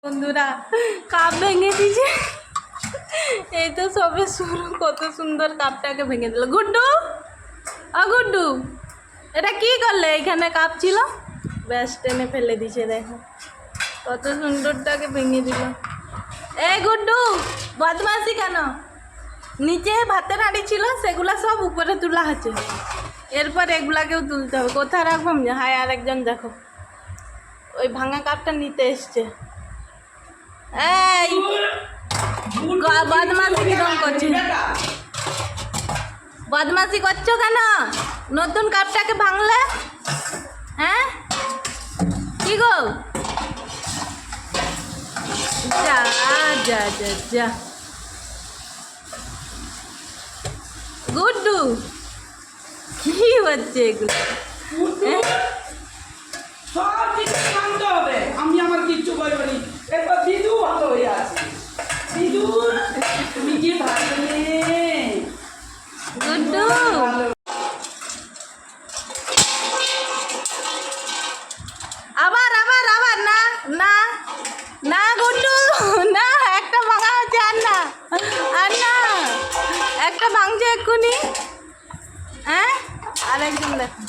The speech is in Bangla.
বন্ধুরা কাপ ভেঙে দিয়েছে। এই তো সবে শুরু, কত সুন্দর কাপটাকে ভেঙে দিল। গুড্ডু গুড্ডু, এটা কি করলে? এখানে কাপ ছিল, ব্যাস টেনে ফেলে দিছে। দেখো কত সুন্দরটাকে ভেঙে দিল। এই গুড্ডু, বদমাসি কেন? নিচে ভাতের হাঁড়ি ছিল, সেগুলা সব উপরে তোলা আছে। এরপর এগুলাকেও তুলতে হবে। কোথায় রাখবো? হায়, আর একজন দেখো ওই ভাঙা কাপটা নিতে এসছে। এই বদমাসি কিরকম করছে? বদমাসি করছো কেন? নতুন কাপটাকে ভাঙলে? হ্যাঁ কি গো? যা যা যা যা। গুড্ডু কি হচ্ছে এগুলো? সব কিছু শান্ত হবে, আমি আমার কিচ্ছু করবনি। এরপর দিদু ভালো হয়ে আছে। দিদু তুমি কি ভালো নেই? গুড্ডু আবার আবার আবার না না না গুড্ডু না, একটা ভাঙা হচ্ছে। আর না আর না, একটা ভাঙছে এক্ষুনি। হ্যাঁ, আর একজন দেখো।